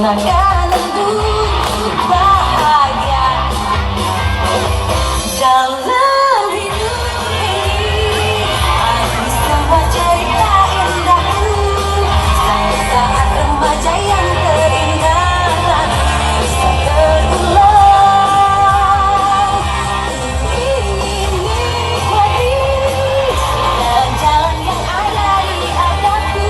takkan untuk bahagia dalam hidup ini. Aku semua cerita indahku saat remaja yang terindah bisa terulang. Ingin nikmati jalan yang ada di hadapku,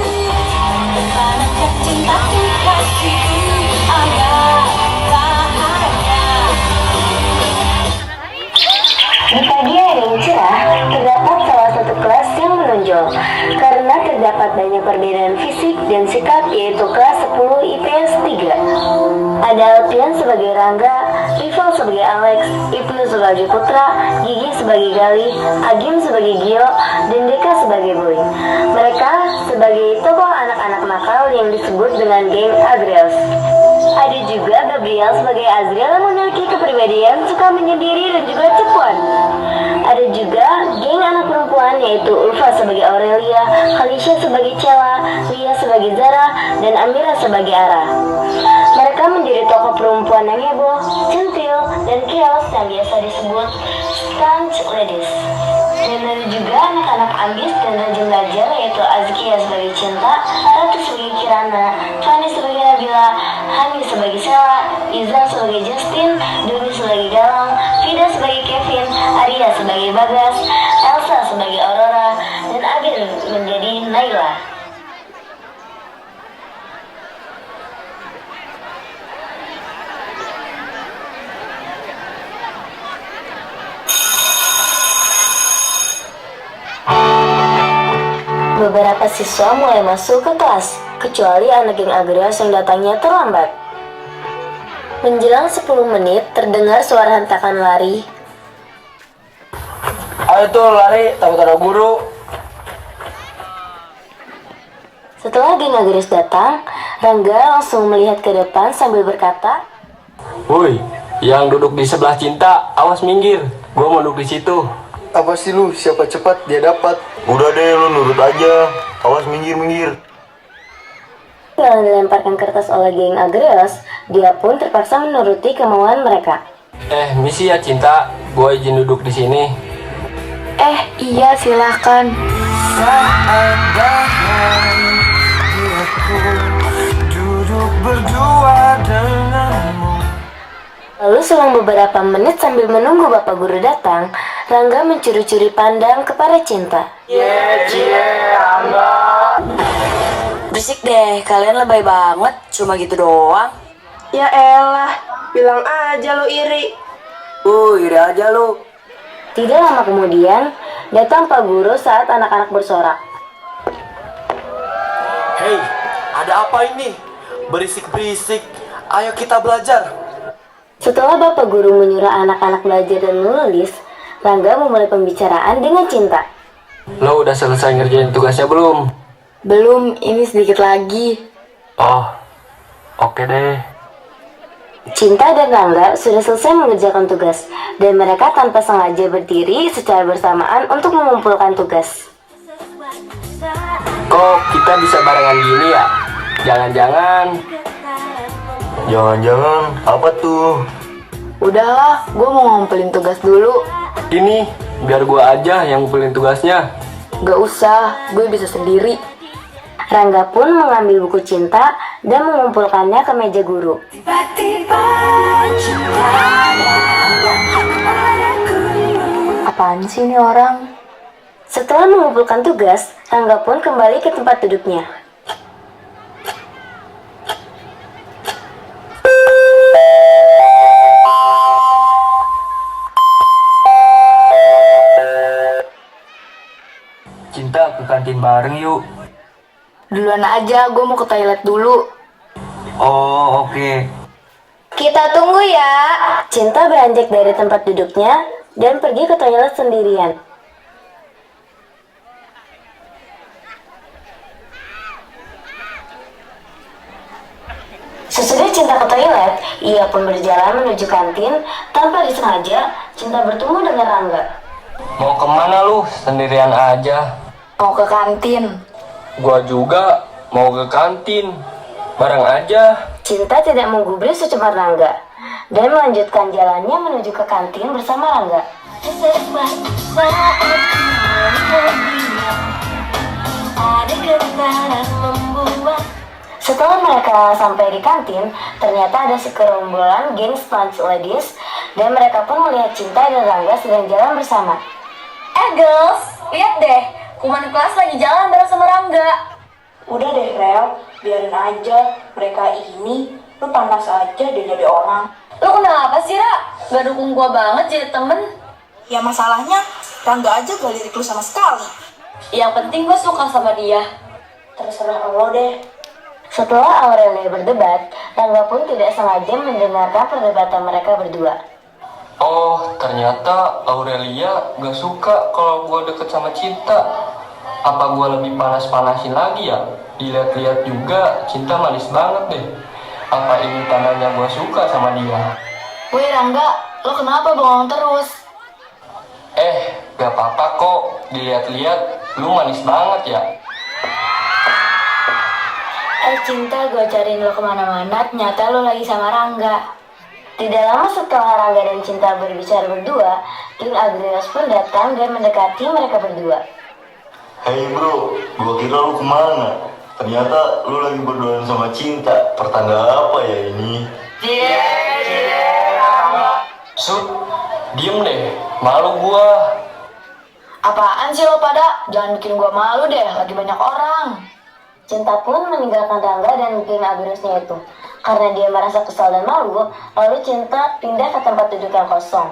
menanamkan cintaku kasihku agar bahagia. Di pagi hari yang cerah, terdapat salah satu kelas yang menonjol karena terdapat banyak perbedaan fisik dan sikap, yaitu kelas 10 IPS 3. Ada Alpian sebagai Rangga, Rival sebagai Alex, Ibnu sebagai Putra, Gigi sebagai Gali, Agim sebagai Gio, dan Deka sebagai Boy. Mereka sebagai tokoh anak-anak nakal yang disebut dengan geng Agriels. Ada juga Gabriel sebagai Azriel yang memiliki kepribadian suka menyendiri dan juga cepuan. Ada juga geng anak perempuan yaitu Ulfa sebagai Aurelia, Khalisha sebagai Cella, Lia sebagai Zara, dan Amira sebagai Ara. Mereka menjadi tokoh perempuan yang heboh, centil, dan chaos yang biasa disebut stunt ladies. Dan ada juga anak-anak ambis dan rajin belajar yaitu Azkia sebagai Cinta, Ratu sebagai Kirana, Fanny sebagai Nabila, Hani sebagai Sela, Izal sebagai Justin, Doni sebagai Galang, Vida sebagai Kevin, Arya sebagai Bagas, Elsa sebagai Aurora, dan Agil menjadi Naila. Beberapa siswa mulai masuk ke kelas, kecuali anak geng Agrias yang datangnya terlambat. Menjelang 10 menit, terdengar suara hentakan lari. Ayo tuh lari, takut ada guru. Setelah geng Agrias datang, Rangga langsung melihat ke depan sambil berkata, Woi, yang duduk di sebelah Cinta, awas minggir. Gua mau duduk di situ. Apa sih lu? Siapa cepat dia dapat. Udah deh, lu nurut aja. Awas minggir-minggir. Setelah dilemparkan kertas oleh geng Agrias, dia pun terpaksa menuruti kemauan mereka. Misi ya Cinta, gua izin duduk di sini. Iya silakan. Duduk berdua denganmu. Lalu selang beberapa menit sambil menunggu Bapak Guru datang, Rangga mencuri-curi pandang kepada Cinta. Rangga. Berisik deh, kalian lebay banget, cuma gitu doang. Ya elah, bilang aja lo iri. Iri aja lu. Tidak lama kemudian, datang Pak Guru saat anak-anak bersorak. Hei, ada apa ini? Berisik-berisik. Ayo kita belajar. Setelah Bapak Guru menyuruh anak-anak belajar dan menulis, Rangga memulai pembicaraan dengan Cinta. Lo udah selesai ngerjain tugasnya belum? Belum, ini sedikit lagi. Oh, oke deh. Cinta dan Rangga sudah selesai mengerjakan tugas, dan mereka tanpa sengaja berdiri secara bersamaan untuk mengumpulkan tugas. Kok kita bisa barengan gini ya? Jangan-jangan Jangan-jangan apa tuh? Udahlah, gue mau ngumpulin tugas dulu. ini biar gua aja yang ngumpulin tugasnya. Gak usah, gue bisa sendiri. Rangga pun mengambil buku Cinta dan mengumpulkannya ke meja guru. Tiba-tiba cinta padaku. Apaan sih ini orang? Setelah mengumpulkan tugas, Rangga pun kembali ke tempat duduknya. Cinta, ke kantin bareng yuk. Duluan aja, gue mau ke toilet dulu. Oh, oke. Kita tunggu ya. Cinta beranjak dari tempat duduknya dan pergi ke toilet sendirian. Sesudah Cinta ke toilet, ia pun berjalan menuju kantin. Tanpa disengaja, Cinta bertemu dengan Rangga. Mau kemana lu? Sendirian aja. Mau ke kantin. Gua juga mau ke kantin. Bareng aja. Cinta tidak menggubris ucapan Rangga dan melanjutkan jalannya menuju ke kantin bersama Rangga. Setelah mereka sampai di kantin, ternyata ada sekerombolan geng Sponge Ladies dan mereka pun melihat Cinta dan Rangga sedang jalan bersama. Girls, lihat deh, kuman kelas lagi jalan bareng sama Rangga. Udah deh, Rel. Biarin aja. Mereka ini, lu panas aja deh jadi orang. Lu kenapa sih, Ra? Gak dukung gua banget jadi temen. Ya masalahnya, Rangga aja gak lirik lu sama sekali. Yang penting gua suka sama dia. Terserah lo deh. Setelah Aurelia berdebat, Rangga pun tidak sengaja mendengarkan perdebatan mereka berdua. Oh, ternyata Aurelia gak suka kalau gue deket sama Cinta. Apa gue lebih panas-panasin lagi ya? Dilihat-lihat juga Cinta manis banget deh. Apa ini tandanya gue suka sama dia? Woi Rangga, lo kenapa bengong terus? Gak apa-apa kok. Dilihat-lihat lu manis banget ya. Cinta, gue cariin lo kemana-mana, ternyata lo lagi sama Rangga. Tidak lama setelah Rangga dan Cinta berbicara berdua, King Agrios pun datang dan mendekati mereka berdua. Hei bro, gua kira lu kemana? Ternyata lu lagi berduaan sama Cinta. Pertanda apa ya ini? Sud, diem deh. Malu gua. Apaan sih lo pada? Jangan bikin gua malu deh, lagi banyak orang. Cinta pun meninggalkan Rangga dan King Agriosnya itu. Karena dia merasa kesal dan malu, lalu Cinta pindah ke tempat duduk yang kosong.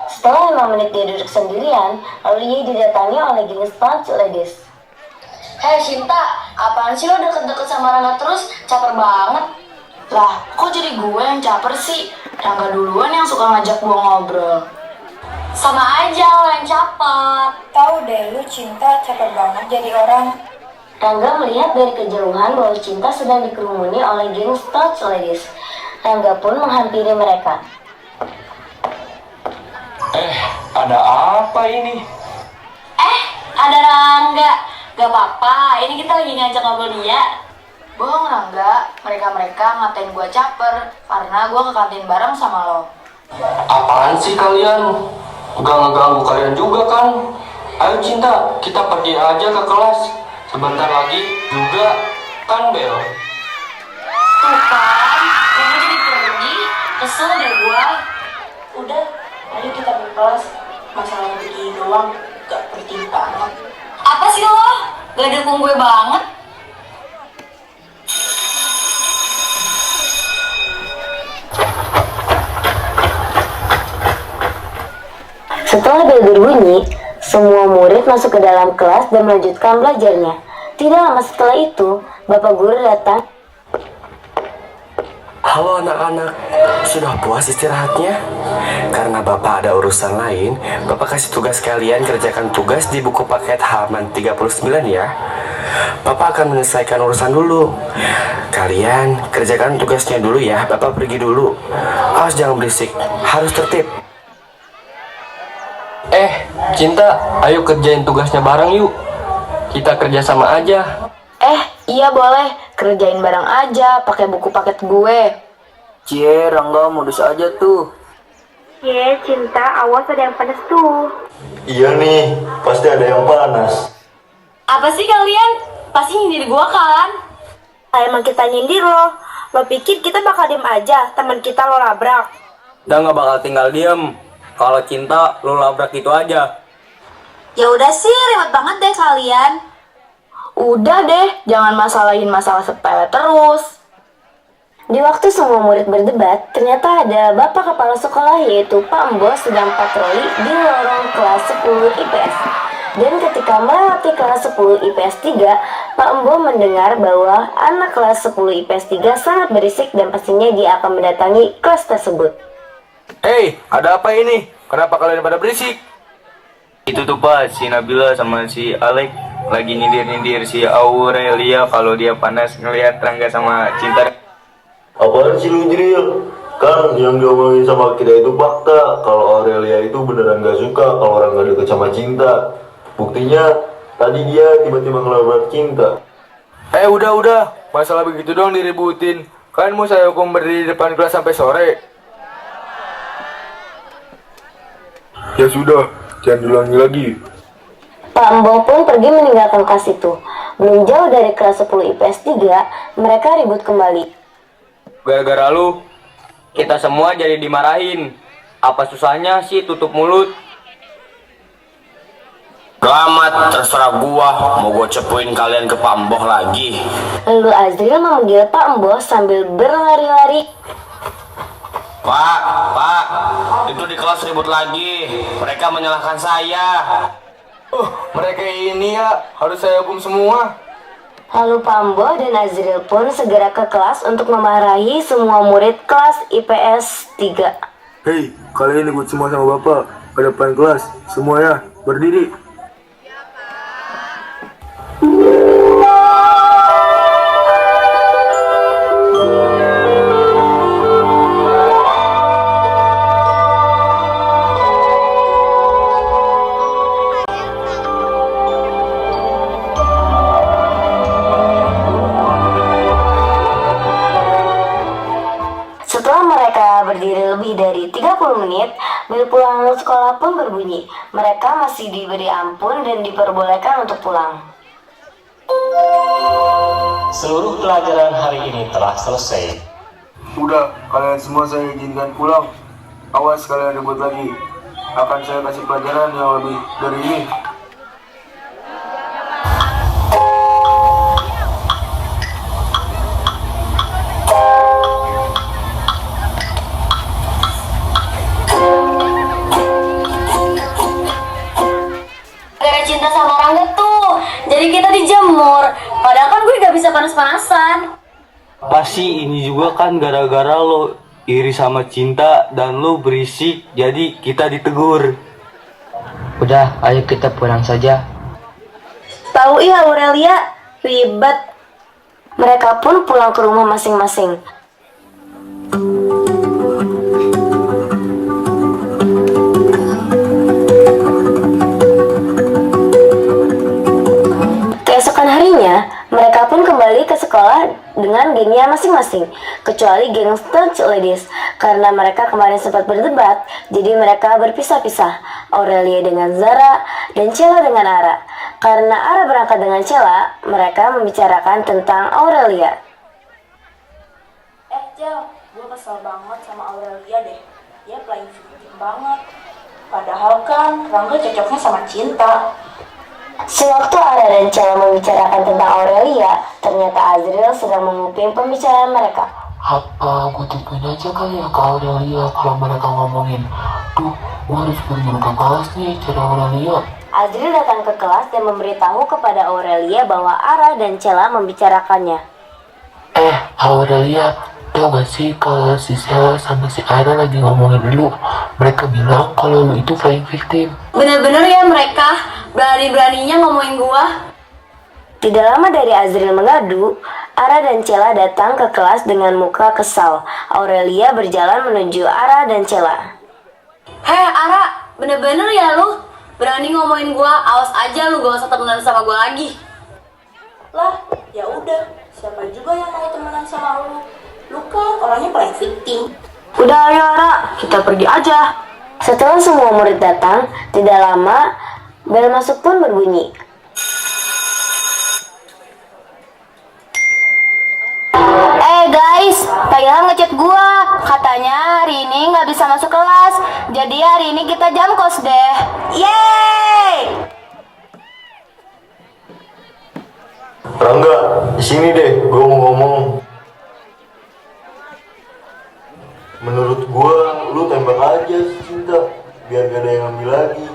Setelah 5 menit dia duduk sendirian, lalu ia didatangi oleh geng Sponge Ladies. Hei Cinta, apaan sih lo deket-deket sama Rangga terus? Caper banget. Lah, kok jadi gue yang caper sih? Rangga duluan yang suka ngajak gue ngobrol. Sama aja lo yang caper. Tahu deh lu Cinta caper banget jadi orang. Rangga melihat dari kejauhan bahwa Cinta sedang dikerumuni oleh geng Sponge Ladies. Rangga pun menghampiri mereka. Ada apa ini? Ada Rangga. Gak apa-apa, ini kita lagi ngajak ngobrol dia. Bohong Rangga, mereka ngatain gue caper karena gue ke kantin bareng sama lo. Apaan sih kalian? Gak ngeganggu kalian juga kan? Ayo Cinta, kita pergi aja ke kelas. Sebentar lagi juga kan bel. Tuh kan, kamu jadi pergi, kesel deh gue. Udah, ayo kita ke kelas. Masalah begini doang, gak penting banget. Apa sih lo? Gak dukung gue banget? Setelah bel berbunyi, semua murid masuk ke dalam kelas dan melanjutkan belajarnya. Tidak lama setelah itu, Bapak Guru datang. Halo anak-anak, sudah puas istirahatnya? Karena Bapak ada urusan lain, Bapak kasih tugas kalian kerjakan tugas di buku paket halaman 39 ya. Bapak akan menyelesaikan urusan dulu. Kalian kerjakan tugasnya dulu ya, Bapak pergi dulu. Awas jangan berisik, harus tertib. Cinta, ayo kerjain tugasnya bareng yuk. Kita kerja sama aja. Iya boleh, kerjain bareng aja, pakai buku paket gue. Cie, Rangga modus aja tuh. Cinta, awas ada yang panas tuh. Iya nih, pasti ada yang panas. Apa sih kalian? Pasti nyindir gue kan? Emang kita nyindir lo. Lo pikir kita bakal diem aja, teman kita lo labrak. Udah gak bakal tinggal diem. Kalau Cinta, lu labrak itu aja. Ya udah sih, ribet banget deh kalian. Udah deh, jangan masalahin masalah sepele terus. Di waktu semua murid berdebat, ternyata ada Bapak Kepala Sekolah yaitu Pak Embo sedang patroli di lorong kelas 10 IPS. Dan ketika melewati kelas 10 IPS 3, Pak Embo mendengar bahwa anak kelas 10 IPS 3 sangat berisik dan pastinya dia akan mendatangi kelas tersebut. Hei, ada apa ini? Kenapa kalian pada berisik? Itu tuh Pak, si Nabila sama si Alek lagi nyindir-nyindir si Aurelia kalau dia panas ngelihat Rangga sama Cinta. Apaan sih lu Jril? Kan yang diomongin sama kita itu fakta. Kalau Aurelia itu beneran gak suka kalau Rangga deket sama Cinta. Buktinya tadi dia tiba-tiba ngelabrak Cinta. Udah. Masalah begitu dong diributin. Kalian mau saya hukum berdiri di depan kelas sampai sore? Ya sudah, jangan diulangi lagi. Pak Embo pun pergi meninggalkan kelas itu. Belum jauh dari kelas 10 IPS 3, mereka ribut kembali. Gara-gara lu, kita semua jadi dimarahin. Apa susahnya sih tutup mulut? Selamat, terserah gua. Mau gua cepuin kalian ke Pak Emboh lagi. Lalu Azril memanggil Pak Embo sambil berlari-lari. Pak, itu di kelas ribut lagi. Mereka menyalahkan saya. Mereka ini ya, harus saya hukum semua. Lalu Pak Embo dan Azril pun segera ke kelas untuk memarahi semua murid kelas IPS 3. Hei, kalian ikut semua sama bapak ke depan kelas. Semuanya berdiri. Setelah mereka berdiri lebih dari 30 menit, bel pulang sekolah pun berbunyi. Mereka masih diberi ampun dan diperbolehkan untuk pulang. Seluruh pelajaran hari ini telah selesai. Udah, kalian semua saya izinkan pulang. Awas kalian ribut lagi. Akan saya kasih pelajaran yang lebih dari ini. Gara-gara cinta sama Rangga tuh, jadi kita dijemur. Padahal kan gue gak bisa panas-panasan. Pasti ini juga kan gara-gara lo iri sama cinta dan lo berisik, jadi kita ditegur. Udah, ayo kita pulang saja. Tahu iya Aurelia, ribet. Mereka pun pulang ke rumah masing-masing. Keesokan harinya, mereka pun kembali ke sekolah dengan gengnya masing-masing, kecuali geng Stage Ladies. Karena mereka kemarin sempat berdebat, jadi mereka berpisah-pisah. Aurelia dengan Zara dan Cella dengan Ara. Karena Ara berangkat dengan Cella, mereka membicarakan tentang Aurelia. Cel, gue kesel banget sama Aurelia deh. Dia playing victim banget. Padahal kan Rangga cocoknya sama Cinta. Sewaktu Ara dan Cella membicarakan tentang Aurelia, ternyata Azril sedang menguping pembicaraan mereka. Apa gue tungguin aja kali ya ke Aurelia kalau mereka ngomongin. Duh, gue harus buru-buru ke kelas nih cari Aurelia. Azril datang ke kelas dan memberitahu kepada Aurelia bahwa Ara dan Cella membicarakannya. Aurelia, tau gak sih kalau si Cella sama si Ara lagi ngomongin lu? Mereka bilang kalau lu itu playing victim. Bener-bener ya mereka, berani-beraninya ngomongin gua. Tidak lama dari Azril mengadu, Ara dan Cella datang ke kelas dengan muka kesal. Aurelia berjalan menuju Ara dan Cella. Heh Ara, bener-bener ya lu? Berani ngomongin gua, awas aja lu gak usah temenan sama gua lagi. Lah, ya udah. Siapa juga yang mau temenan sama lu? Lu kan orangnya playing victim. Udah ayo Ara, kita pergi aja. Setelah semua murid datang, tidak lama bel masuk pun berbunyi. Guys, Kak Ilham ngechat gua. Katanya hari ini nggak bisa masuk kelas. Jadi hari ini kita jam kos deh. Yeay! Rangga, di sini deh, gue mau ngomong. Menurut gue, lu tembak aja si Cinta, biar gak ada yang ambil lagi.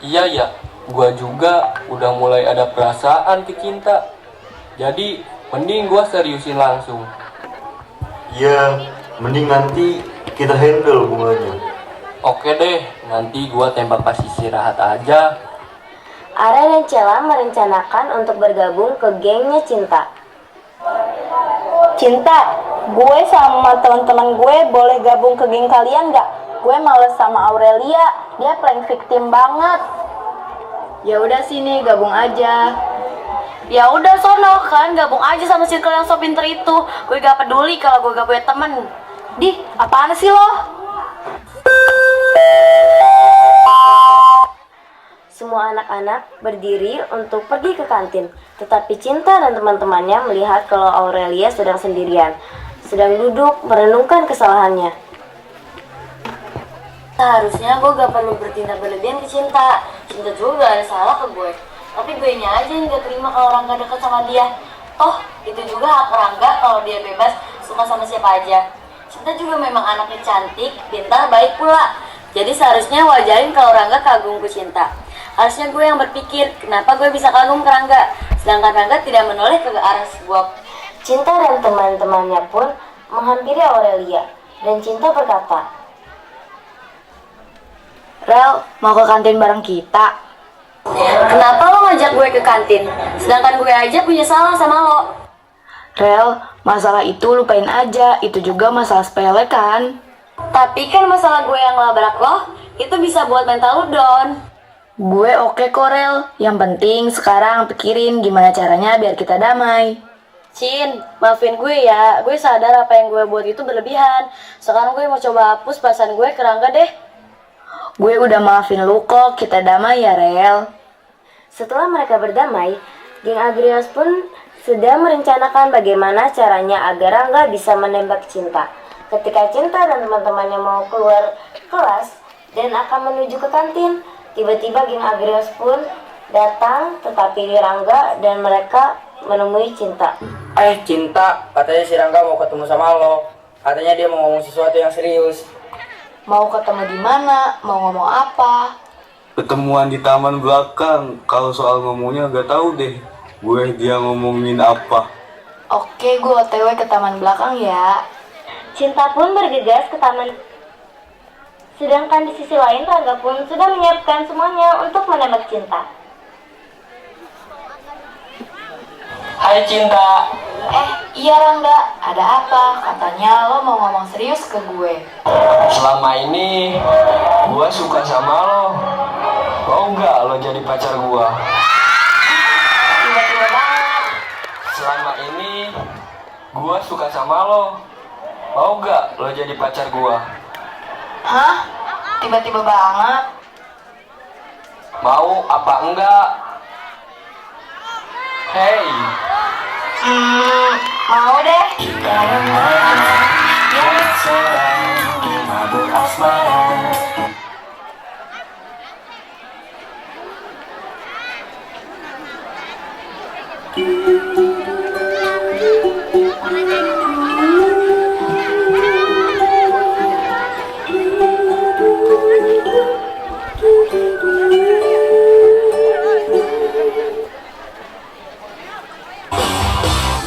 Iya ya, gua juga udah mulai ada perasaan ke Cinta. Jadi, mending gua seriusin langsung. Iya, mending nanti kita handle hubungannya. Oke deh, nanti gua tembak pas istirahat aja. Ara dan Cella merencanakan untuk bergabung ke gengnya Cinta. Cinta, gue sama teman-teman gue boleh gabung ke geng kalian nggak? Gue males sama Aurelia, dia playing victim banget. Ya udah sini gabung aja. Ya udah sono, kalian gabung aja sama circle yang so pinter itu. Gue gak peduli kalau gue gak punya temen. Di, apaan sih lo? Semua anak-anak berdiri untuk pergi ke kantin. Tetapi Cinta dan teman-temannya melihat kalau Aurelia sedang sendirian, sedang duduk merenungkan kesalahannya. Seharusnya gue gak perlu bertindak berlebihan ke Cinta. Cinta juga gak ada salah ke gue. Tapi gue nya aja yang gak terima kalau Rangga deket sama dia. Toh, itu juga hak Rangga kalau dia bebas suka sama siapa aja. Cinta juga memang anaknya cantik, pintar, baik pula. Jadi seharusnya wajarin kalau Rangga kagum ke Cinta. Harusnya gue yang berpikir, kenapa gue bisa kagum ke Rangga, sedangkan Rangga tidak menoleh ke arah sebuah. Cinta dan teman-temannya pun menghampiri Aurelia, dan Cinta berkata, Rel, mau ke kantin bareng kita? Kenapa lo ngajak gue ke kantin? Sedangkan gue aja punya salah sama lo. Rel, masalah itu lupain aja. Itu juga masalah sepele kan? Tapi kan masalah gue yang labrak lo, itu bisa buat mental lo down. Gue oke kok Rel. Yang penting sekarang pikirin gimana caranya biar kita damai. Cin, maafin gue ya. Gue sadar apa yang gue buat itu berlebihan. Sekarang gue mau coba hapus perasaan gue ke Rangga deh. Gue udah maafin lu kok, kita damai ya Rel. Setelah mereka berdamai, geng Agrios pun sedang merencanakan bagaimana caranya agar Rangga bisa menembak Cinta. Ketika Cinta dan teman-temannya mau keluar kelas dan akan menuju ke kantin, tiba-tiba geng Agrios pun datang, tetapi Rangga dan mereka menemui Cinta. Cinta, katanya si Rangga mau ketemu sama lo. Katanya dia mau ngomong sesuatu yang serius. Mau ketemu di mana? Mau ngomong apa? Ketemuan di taman belakang. Kalau soal ngomongnya gak tahu deh. Dia ngomongin apa. Oke, gue OTW ke taman belakang ya. Cinta pun bergegas ke taman. Sedangkan di sisi lain Rangga pun sudah menyiapkan semuanya untuk menembak Cinta. Hai Cinta. Iya Rangga, ada apa? Katanya lo mau ngomong serius ke gue. Selama ini gua suka sama lo. Mau nggak lo jadi pacar gua? Tiba-tiba banget. Selama ini gua suka sama lo. Mau nggak lo jadi pacar gua? Hah? Tiba-tiba banget. Mau apa enggak? Hey. Mau deh.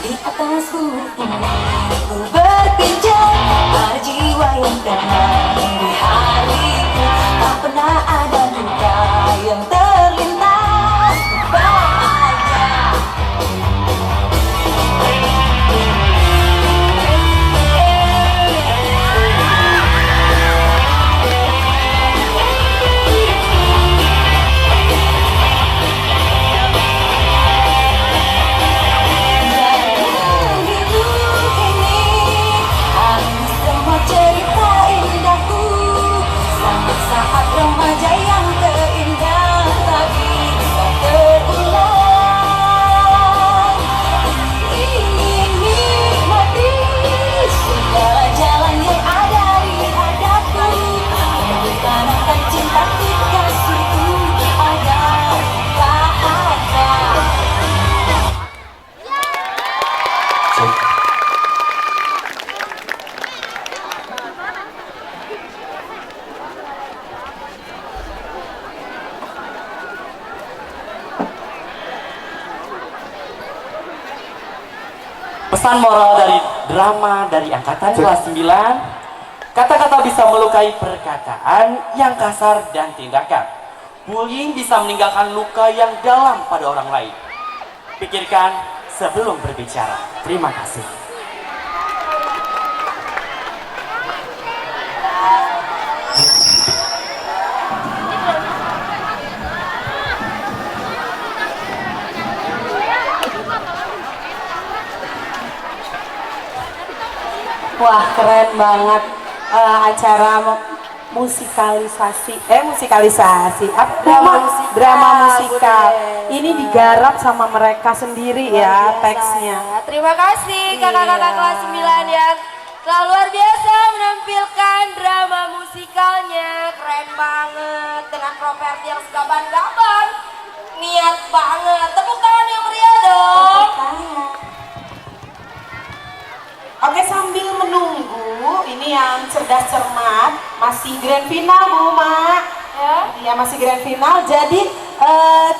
Di atas bumi berpijak pada jiwa yang tenang. Di hari itu tak pernah ada duka yang terlintas. Bahagia. Saat remaja yang terindah tak bisa terulang. Ingin nikmati segala jalan yang ada di hadapku. Mempertahankan cinta kekasihku agar bahagia. Pesan moral dari drama dari angkatan kelas 9, kata-kata bisa melukai perkataan yang kasar dan tindakan. Bullying bisa meninggalkan luka yang dalam pada orang lain. Pikirkan sebelum berbicara. Terima kasih. Wah, keren banget acara musikalisasi drama musikal ini digarap sama mereka sendiri ya teksnya. Terima kasih kakak-kakak kelas 9 yang telah luar biasa menampilkan drama musikalnya. Keren banget dengan properti yang segaban-gaban, niat banget. Tepuk tangan yang meriah dong. Oke, sambil menunggu ini yang cerdas cermat masih grand final Bu Ma ya masih grand final, jadi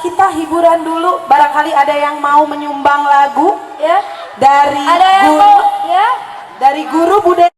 kita hiburan dulu. Barangkali ada yang mau menyumbang lagu ya dari guru budaya